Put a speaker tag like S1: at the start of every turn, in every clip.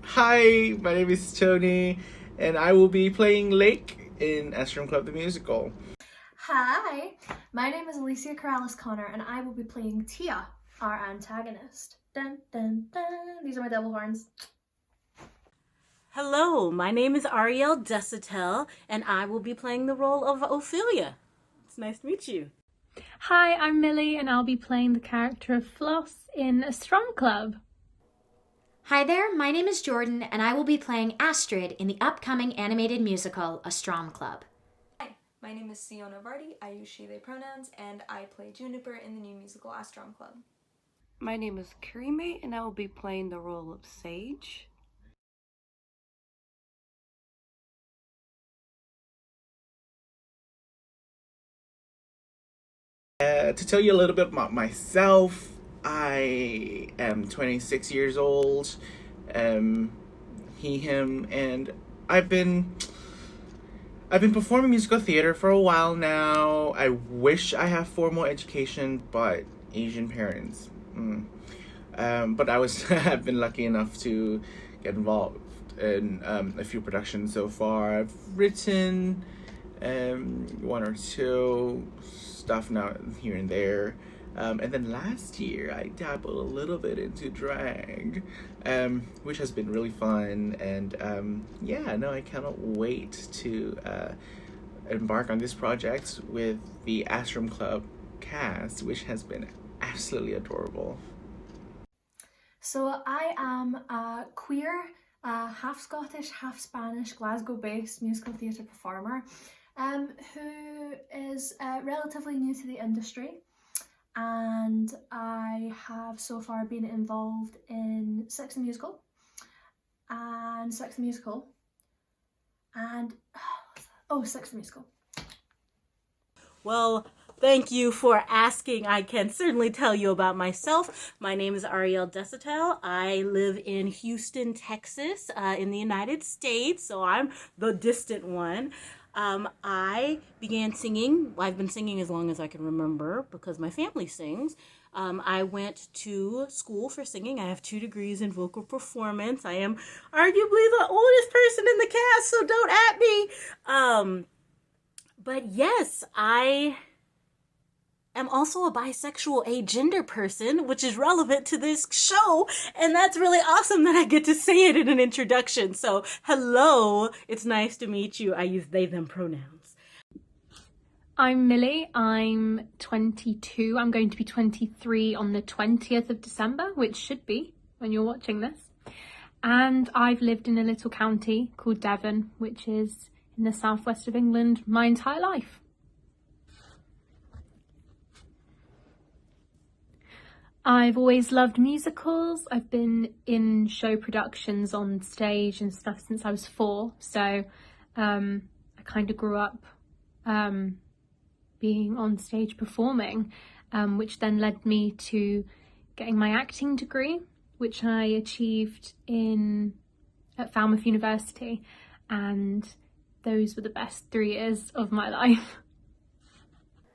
S1: Hi, my name is Tony, and I will be playing Lake in Astrom Club the musical.
S2: Hi, my name is Alicia Corrales-Connor and I will be playing Tia, our antagonist. Dun dun dun. These are my devil horns.
S3: Hello, my name is Ariel Desatel, and I will be playing the role of Ophelia. It's nice to meet you.
S4: Hi, I'm Millie and I'll be playing the character of Floss in Astrom Club.
S5: Hi there, my name is Jordan and I will be playing Astrid in the upcoming animated musical Astrom Club.
S6: Hi, my name is Siona Vardy, I use she, they pronouns, and I play Juniper in the new musical Astrom Club.
S7: My name is Karime and I will be playing the role of Sage.
S1: To tell you a little bit about myself, I am 26 years old, he, him, and I've been performing musical theater for a while now. I wish I have formal education, but Asian parents. But I've been lucky enough to get involved in a few productions so far. I've written one or two stuff now here and there. And then last year I dabbled a little bit into drag, which has been really fun. And I cannot wait to embark on this project with the Astrom Club cast, which has been absolutely adorable.
S2: So I am a queer, half Scottish, half Spanish, Glasgow-based musical theatre performer who is relatively new to the industry. And I have so far been involved in Sex and Musical and Sex and Musical and Sex and Musical.
S3: Well, thank you for asking. I can certainly tell you about myself. My name is Ariel Desatel. I live in Houston, Texas, in the United States, so I'm the distant one. I began singing. I've been singing as long as I can remember because my family sings. I went to school for singing. I have 2 degrees in vocal performance. I am arguably the oldest person in the cast, so don't at me. But yes, I am also a bisexual agender person, which is relevant to this show, and that's really awesome that I get to say it in an introduction. So, hello, it's nice to meet you. I use they, them pronouns.
S4: I'm Millie, I'm 22. I'm going to be 23 on the 20th of December, which should be when you're watching this. And I've lived in a little county called Devon, which is in the southwest of England, my entire life. I've always loved musicals. I've been in show productions on stage and stuff since I was 4. So I kind of grew up being on stage performing, which then led me to getting my acting degree, which I achieved at Falmouth University. And those were the best 3 years of my life.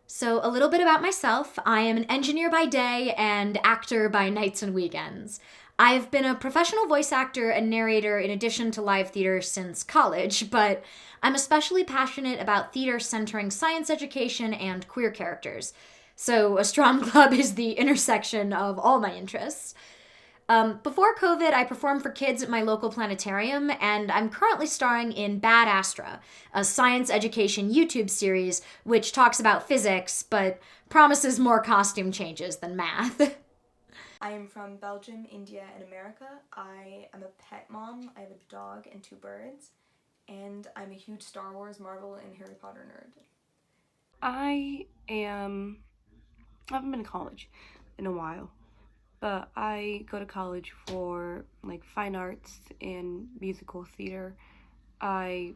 S5: So a little bit about myself. I am an engineer by day and actor by nights and weekends. I've been a professional voice actor and narrator in addition to live theater since college, but I'm especially passionate about theater centering science education and queer characters. So Astrom Club is the intersection of all my interests. Before COVID, I performed for kids at my local planetarium, and I'm currently starring in Bad Astra, a science education YouTube series which talks about physics, but promises more costume changes than math.
S6: I am from Belgium, India, and America. I am a pet mom. I have a dog and 2 birds. And I'm a huge Star Wars, Marvel, and Harry Potter nerd.
S7: I haven't been to college in a while, but I go to college for fine arts and musical theater. I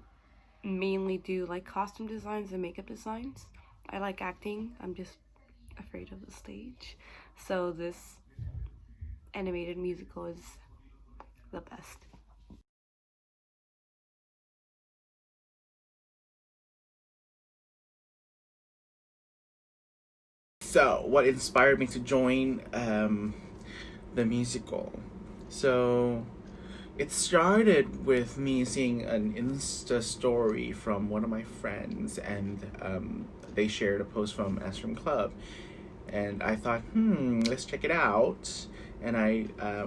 S7: mainly do costume designs and makeup designs. I like acting. I'm just afraid of the stage. So this animated musical is the best.
S1: So, what inspired me to join the musical? So, it started with me seeing an Insta story from one of my friends, and they shared a post from Astrom Club, and I thought, let's check it out. And I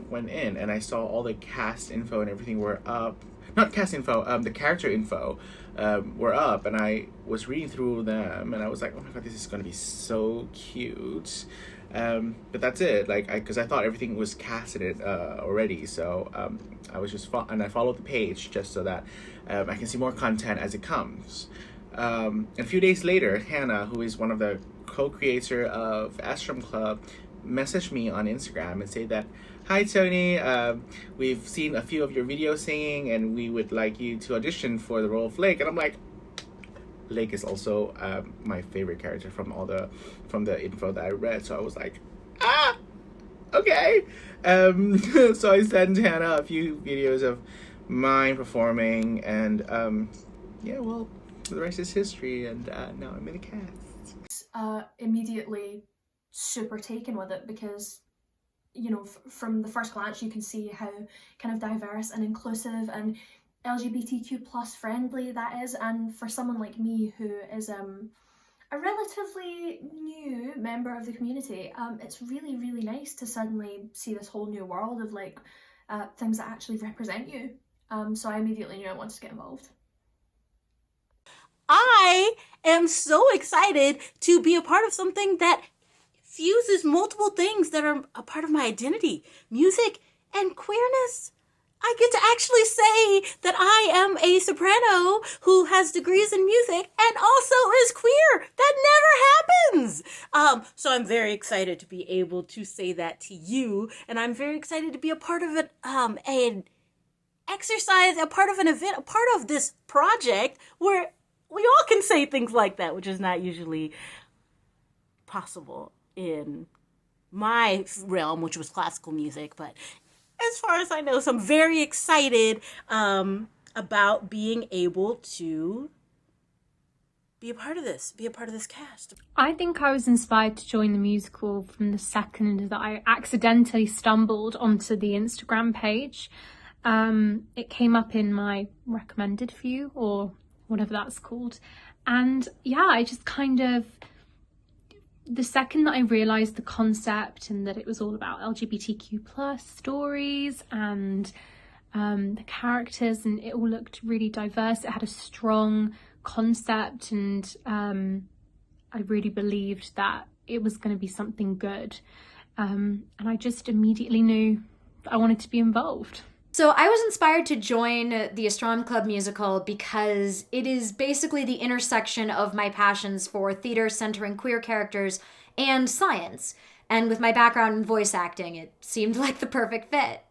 S1: went in, and I saw all the cast info and everything were up. Not cast info, the character info were up, and I was reading through them, and I was like, oh my god, this is gonna be so cute. But that's it, like, because I thought everything was casted already, so I was just and I followed the page just so that I can see more content as it comes. And a few days later, Hannah, who is one of the co-creator of Astrom Club, messaged me on Instagram and say that, hi Tony, we've seen a few of your videos singing, and we would like you to audition for the role of Lake. And I'm like, Lake is also my favorite character from the info that I read. So I was like, okay. So I sent Hannah a few videos of mine performing, and yeah, well, the rest is history, and now I'm in the cast.
S2: Immediately super taken with it, because you know, from the first glance you can see how kind of diverse and inclusive and LGBTQ plus friendly that is. And for someone like me who is a relatively new member of the community, it's really, really nice to suddenly see this whole new world of like things that actually represent you. So I immediately knew I wanted to get involved.
S3: I am so excited to be a part of something that fuses multiple things that are a part of my identity, music and queerness. I get to actually say that I am a soprano who has degrees in music and also is queer. That never happens. So I'm very excited to be able to say that to you, and I'm very excited to be a part of an exercise, a part of an event, a part of this project where we all can say things like that, which is not usually possible in my realm, which was classical music. But as far as I know, so I'm very excited about being able to be a part of this cast.
S4: I think I was inspired to join the musical from the second that I accidentally stumbled onto the Instagram page. It came up in my recommended few, or whatever that's called. And yeah, I just kind of, the second that I realised the concept and that it was all about LGBTQ plus stories and the characters, and it all looked really diverse, it had a strong concept, and I really believed that it was going to be something good. And I just immediately knew that I wanted to be involved.
S5: So I was inspired to join the Astrom Club musical because it is basically the intersection of my passions for theater centering queer characters and science. And with my background in voice acting, it seemed like the perfect fit.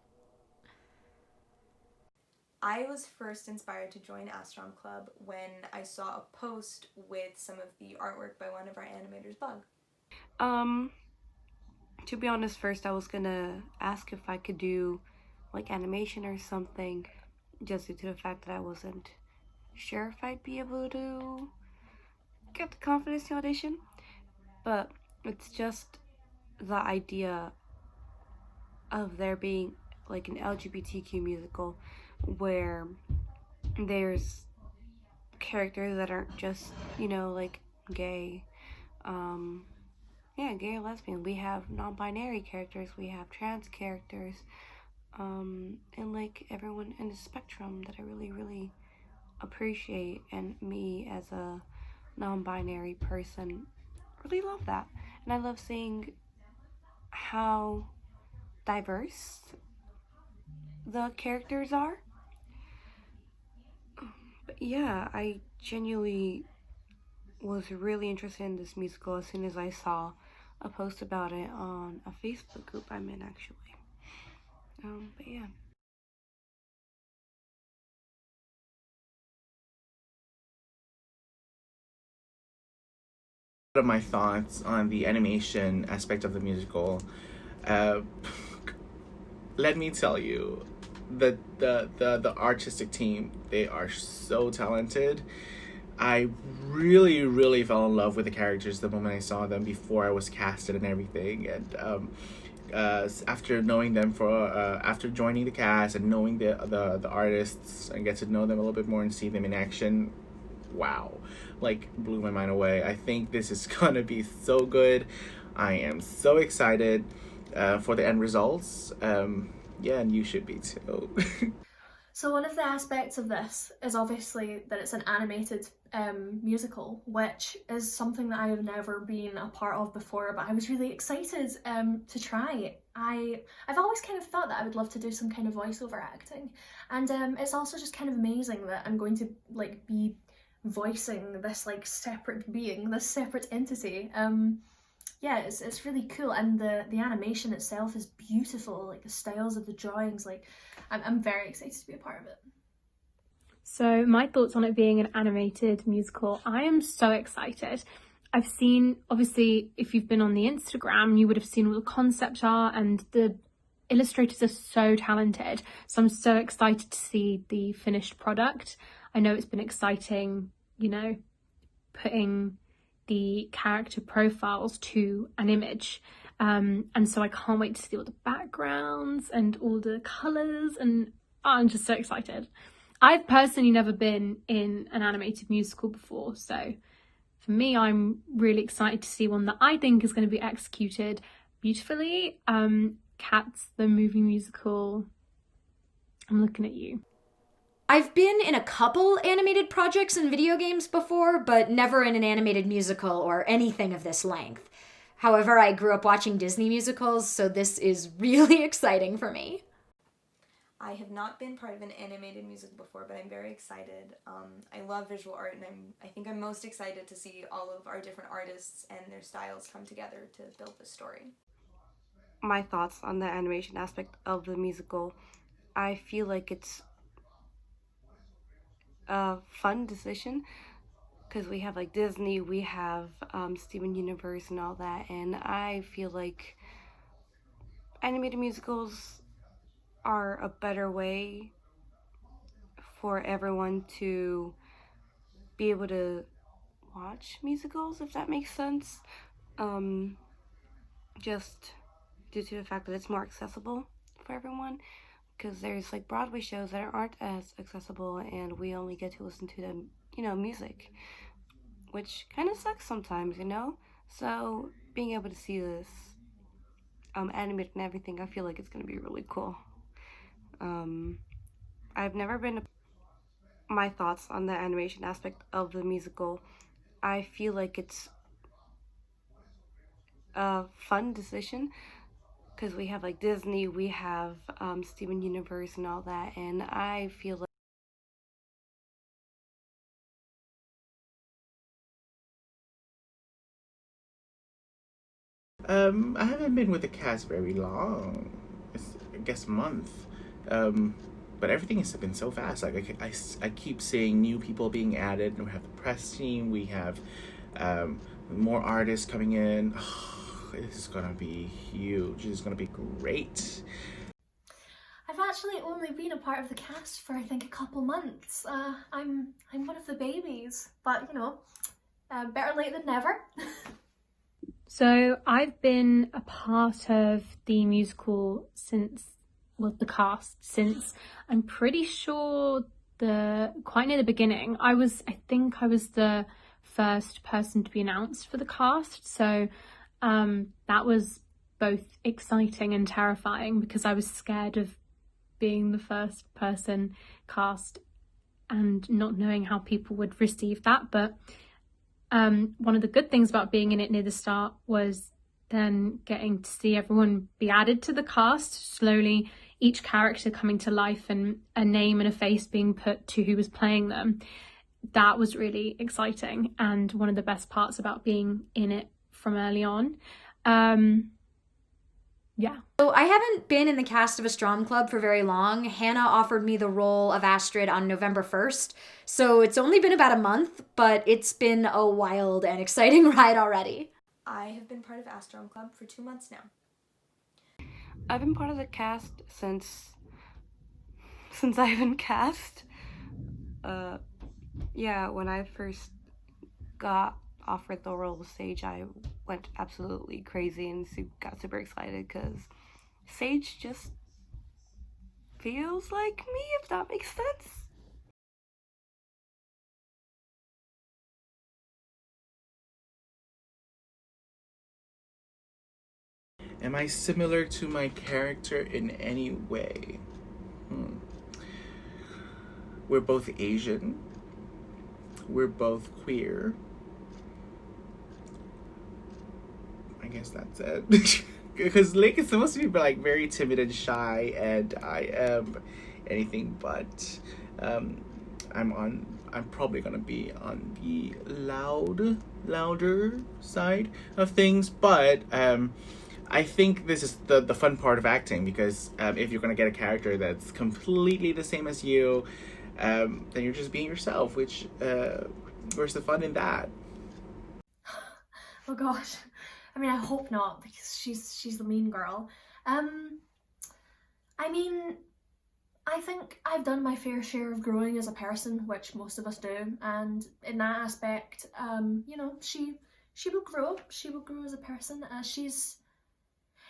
S6: I was first inspired to join Astrom Club when I saw a post with some of the artwork by one of our animators, Bug.
S7: To be honest, first I was gonna ask if I could do like animation or something, just due to the fact that I wasn't sure if I'd be able to get the confidence to audition. But it's just the idea of there being like an LGBTQ musical where there's characters that aren't just, you know, like gay, gay or lesbian. We have non-binary characters, we have trans characters, and like everyone in the spectrum that I really, really appreciate. And me as a non-binary person really love that. And I love seeing how diverse the characters are. But yeah, I genuinely was really interested in this musical as soon as I saw a post about it on a Facebook group I'm in, actually. But yeah.
S1: Of my thoughts on the animation aspect of the musical, let me tell you, the artistic team, they are so talented. I really, really fell in love with the characters the moment I saw them before I was casted and everything, and after knowing them after joining the cast and knowing the artists and get to know them a little bit more and see them in action, wow, like blew my mind away. I think this is gonna be so good. I am so excited for the end results. Yeah, and you should be too.
S2: So one of the aspects of this is obviously that it's an animated musical, which is something that I have never been a part of before, but I was really excited to try. I've always kind of thought that I would love to do some kind of voiceover acting, and it's also just kind of amazing that I'm going to like be voicing this like separate being, this separate entity. Yeah, it's really cool, and the animation itself is beautiful, like the styles of the drawings, like I'm very excited to be a part of it.
S4: So my thoughts on it being an animated musical, I am so excited. I've seen, obviously, if you've been on the Instagram, you would have seen all the concept art, and the illustrators are so talented. So I'm so excited to see the finished product. I know it's been exciting, you know, putting the character profiles to an image. And so I can't wait to see all the backgrounds and all the colours, and I'm just so excited. I've personally never been in an animated musical before, so for me, I'm really excited to see one that I think is going to be executed beautifully. Cats, the movie musical, I'm looking at you.
S5: I've been in a couple animated projects and video games before, but never in an animated musical or anything of this length. However, I grew up watching Disney musicals, so this is really exciting for me.
S6: I have not been part of an animated musical before, but I'm very excited. I love visual art, and I think I'm most excited to see all of our different artists and their styles come together to build this story.
S7: My thoughts on the animation aspect of the musical, I feel like it's a fun decision because we have like Disney, we have Steven Universe and all that, and I feel like animated musicals are a better way for everyone to be able to watch musicals, if that makes sense. Just due to the fact that it's more accessible for everyone, because there's like Broadway shows that aren't as accessible, and we only get to listen to the, you know, music, which kind of sucks sometimes, you know. So being able to see this animated and everything, I feel like it's gonna be really cool. I've never been. My thoughts on the animation aspect of the musical, I feel like it's a fun decision because we have like Disney, we have Steven Universe and all that, and I feel like
S1: I haven't been with the cast very long. I guess a month. But everything has been so fast. Like I keep seeing new people being added. We have the press team. We have more artists coming in. This is gonna be huge. This is gonna be great.
S2: I've actually only been a part of the cast for I think a couple months. I'm one of the babies, but you know, better late than never.
S4: So I've been a part of the musical since, well, the cast since I'm pretty sure quite near the beginning. I think I was the first person to be announced for the cast. So that was both exciting and terrifying because I was scared of being the first person cast and not knowing how people would receive that. But one of the good things about being in it near the start was then getting to see everyone be added to the cast, slowly each character coming to life and a name and a face being put to who was playing them. That was really exciting and one of the best parts about being in it from early on. Yeah.
S5: So I haven't been in the cast of Astrom Club for very long. Hannah offered me the role of Astrid on November 1st, so it's only been about a month, but it's been a wild and exciting ride already.
S6: I have been part of Astrom Club for 2 months now.
S7: I've been part of the cast since I've been cast. Yeah, when I first got offered the role of Sage, I went absolutely crazy and got super excited because Sage just feels like me, if that makes sense.
S1: Am I similar to my character in any way? We're both Asian. We're both queer. I guess that's it. Because Lake is supposed to be like very timid and shy, and I am anything but. I'm probably gonna be on the louder side of things, but I think this is the fun part of acting, because if you're gonna get a character that's completely the same as you, then you're just being yourself, which where's the fun in that?
S2: Oh gosh. I mean, I hope not, because she's the mean girl. I mean, I think I've done my fair share of growing as a person, which most of us do, and in that aspect, you know, she will grow. She will grow as a person.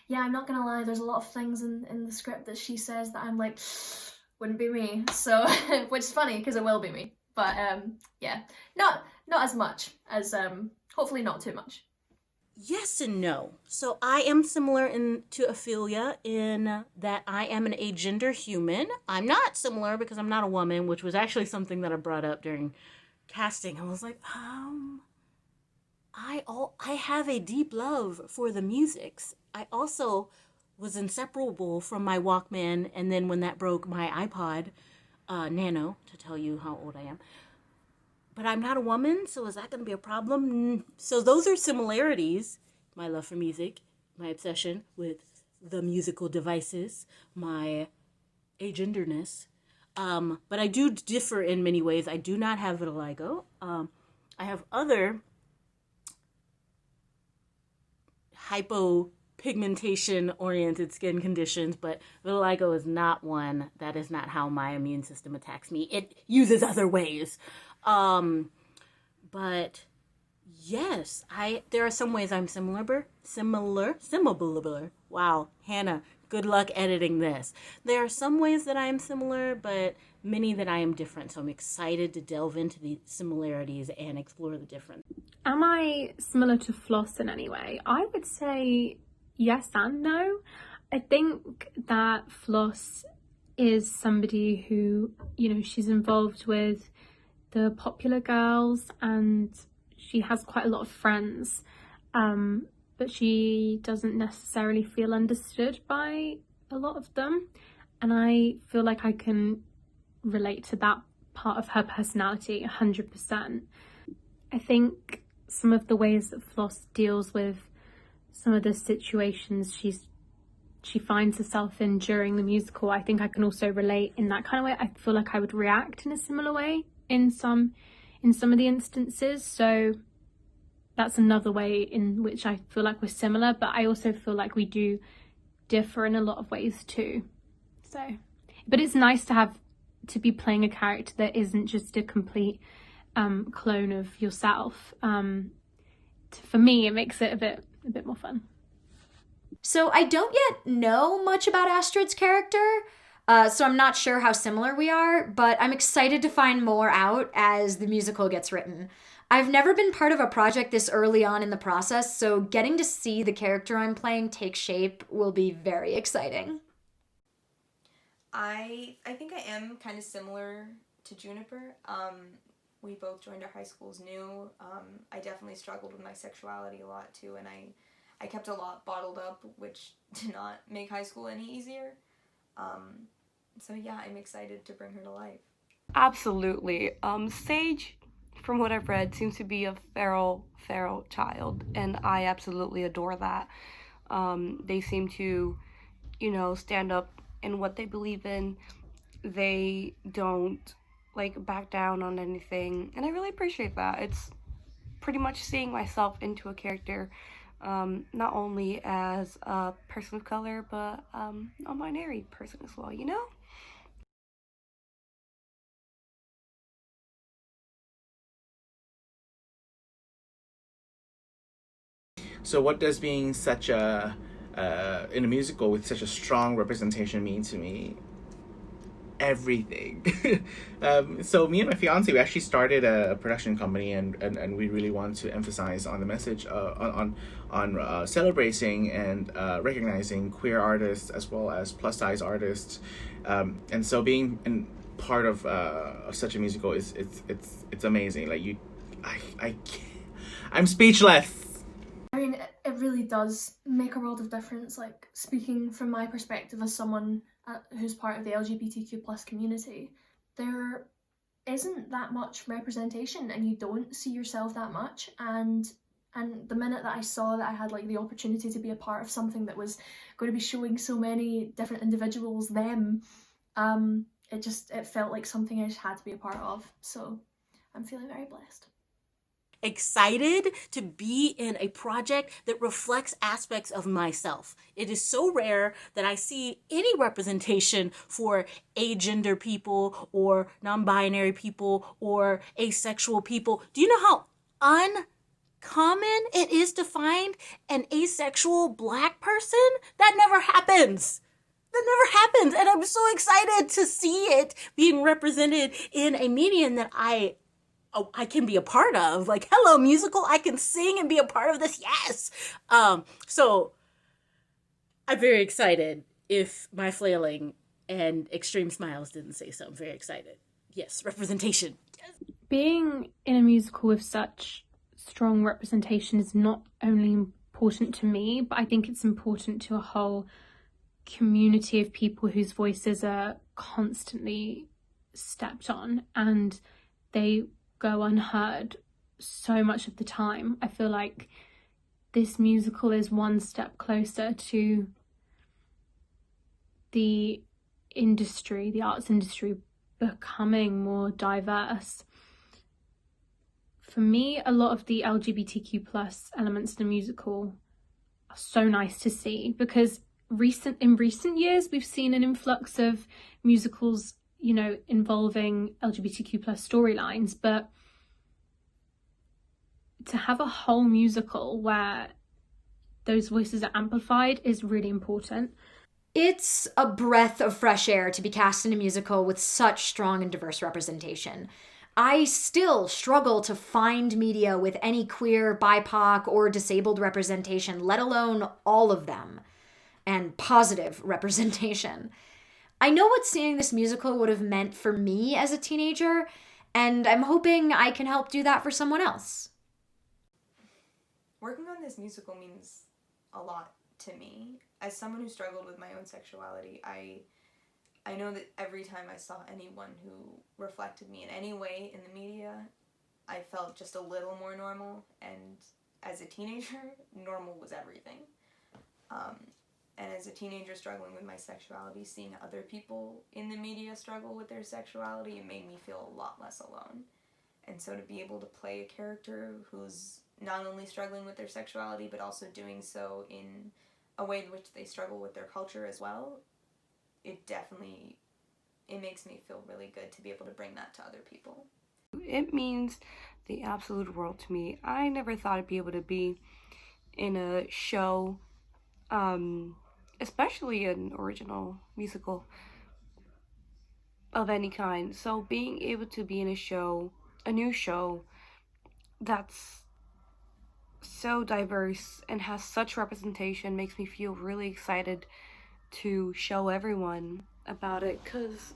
S2: Yeah, I'm not gonna lie, there's a lot of things in the script that she says that I'm like, wouldn't be me. So, which is funny because it will be me. But yeah, not as much as hopefully not too much.
S3: Yes and no. So I am similar to Ophelia in that I am an agender human. I'm not similar because I'm not a woman, which was actually something that I brought up during casting. I was like, I have a deep love for the musics. I also was inseparable from my Walkman, and then when that broke, my iPod Nano, to tell you how old I am. But I'm not a woman, so is that going to be a problem? So those are similarities. My love for music, my obsession with the musical devices, my agenderness. But I do differ in many ways. I do not have vitiligo. I have other hypopigmentation oriented skin conditions, but vitiligo is not one. That is not how my immune system attacks me. It uses other ways. But yes, there are some ways I'm similar. Wow, Hannah, good luck editing this. There are some ways that I am similar, but many that I am different. So I'm excited to delve into the similarities and explore the difference.
S4: Am I similar to Floss in any way? I would say yes and no. I think that Floss is somebody who, you know, she's involved with the popular girls and she has quite a lot of friends, but she doesn't necessarily feel understood by a lot of them, and I feel like I can relate to that part of her personality 100%. I think some of the ways that Floss deals with some of the situations she finds herself in during the musical, I think I can also relate in that kind of way. I feel like I would react in a similar way in some of the instances. So that's another way in which I feel like we're similar, but I also feel like we do differ in a lot of ways too. So, but it's nice to be playing a character that isn't just a complete clone of yourself. For me, it makes it a bit more fun.
S5: So I don't yet know much about Astrid's character, so I'm not sure how similar we are, but I'm excited to find more out as the musical gets written. I've never been part of a project this early on in the process, so getting to see the character I'm playing take shape will be very exciting.
S6: I think I am kind of similar to Juniper. We both joined our high schools new. I definitely struggled with my sexuality a lot too, and I kept a lot bottled up, which did not make high school any easier. So yeah, I'm excited to bring her to life.
S7: Absolutely. Sage, from what I've read, seems to be a feral child, and I absolutely adore that. They seem to, you know, stand up in what they believe in. They don't back down on anything, and I really appreciate that. It's pretty much seeing myself into a character, not only as a person of color, but a non-binary person as well, you know?
S1: So what does being such a in a musical with such a strong representation mean to me everything. So me and my fiance, we actually started a production company, and we really want to emphasize on the message, on celebrating and recognizing queer artists as well as plus size artists, and so being part of such a musical is it's amazing. Like I can't, I'm speechless.
S2: I mean, it really does make a world of difference. Like, speaking from my perspective as someone who's part of the LGBTQ plus community, there isn't that much representation, and you don't see yourself that much. And the minute that I saw that I had like the opportunity to be a part of something that was going to be showing so many different individuals them, it felt like something I just had to be a part of. So I'm feeling very blessed.
S3: Excited to be in a project that reflects aspects of myself. It is so rare that I see any representation for agender people or non-binary people or asexual people. Do you know how uncommon it is to find an asexual Black person? That never happens. That never happens. And I'm so excited to see it being represented in a medium that I can be a part of. Like, hello, musical, I can sing and be a part of this. Yes. So I'm very excited. If my flailing and extreme smiles didn't say so, I'm very excited. Yes, representation. Yes.
S4: Being in a musical with such strong representation is not only important to me, but I think it's important to a whole community of people whose voices are constantly stepped on and they go unheard so much of the time. I feel like this musical is one step closer to the industry, the arts industry, becoming more diverse. For me, a lot of the LGBTQ plus elements in the musical are so nice to see, because in recent years we've seen an influx of musicals, you know, involving LGBTQ plus storylines, but to have a whole musical where those voices are amplified is really important.
S5: It's a breath of fresh air to be cast in a musical with such strong and diverse representation. I still struggle to find media with any queer, BIPOC, or disabled representation, let alone all of them, and positive representation. I know what seeing this musical would have meant for me as a teenager, and I'm hoping I can help do that for someone else.
S6: Working on this musical means a lot to me. As someone who struggled with my own sexuality, I know that every time I saw anyone who reflected me in any way in the media, I felt just a little more normal, and as a teenager, normal was everything. And as a teenager struggling with my sexuality, seeing other people in the media struggle with their sexuality, it made me feel a lot less alone. And so to be able to play a character who's not only struggling with their sexuality, but also doing so in a way in which they struggle with their culture as well, it makes me feel really good to be able to bring that to other people.
S7: It means the absolute world to me. I never thought I'd be able to be in a show, especially an original musical of any kind. So being able to be in a new show that's so diverse and has such representation makes me feel really excited to show everyone about it, because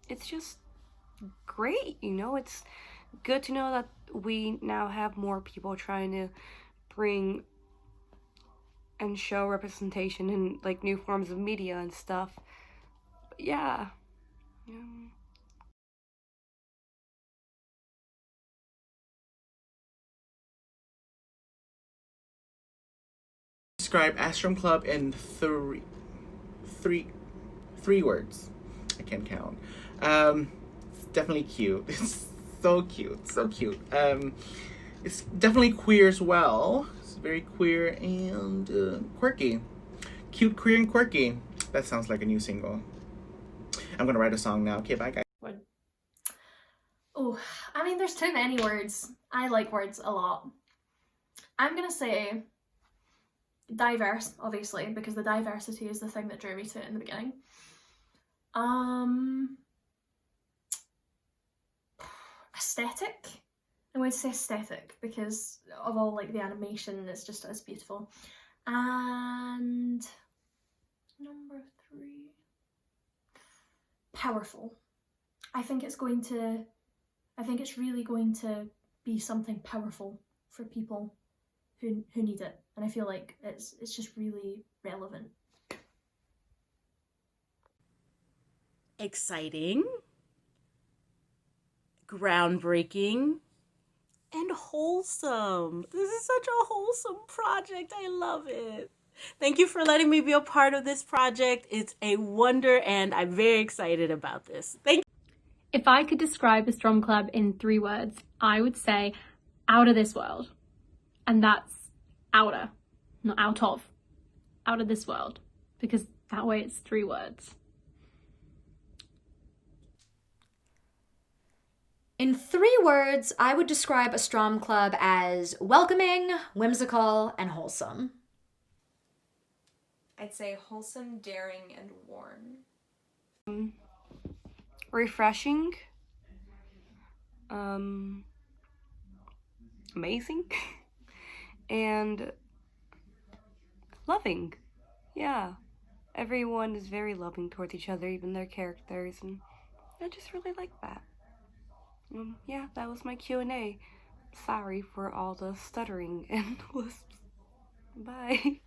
S7: it's just great, you know? It's good to know that we now have more people trying to bring and show representation in like new forms of media and stuff. But yeah.
S1: Describe Astrom Club in three words. I can't count. It's definitely cute. It's so cute, so cute. It's definitely queer as well. It's very queer and quirky. Cute, queer, and quirky. That sounds like a new single. I'm gonna write a song now. Okay, bye guys.
S2: Oh, I mean, there's too many words. I like words a lot. I'm gonna say diverse, obviously, because the diversity is the thing that drew me to it in the beginning. Aesthetic. I'm going to say aesthetic because of all like the animation, it's beautiful. And number 3, powerful. I think it's really going to be something powerful for people who need it, and I feel like it's just really relevant.
S3: Exciting, groundbreaking, and wholesome. This is such a wholesome project. I love it. Thank you for letting me be a part of this project. It's a wonder, and I'm very excited about this. Thank you.
S4: If I could describe Astrom Club in 3 words, I would say out of this world. And that's outer, not out of this world, because that way it's 3 words.
S5: In 3 words, I would describe Astrom Club as welcoming, whimsical, and wholesome.
S6: I'd say wholesome, daring, and warm.
S7: Refreshing. Amazing. And loving. Yeah. Everyone is very loving towards each other, even their characters, and I just really like that. Yeah, that was my Q&A. Sorry for all the stuttering and lisps. Bye.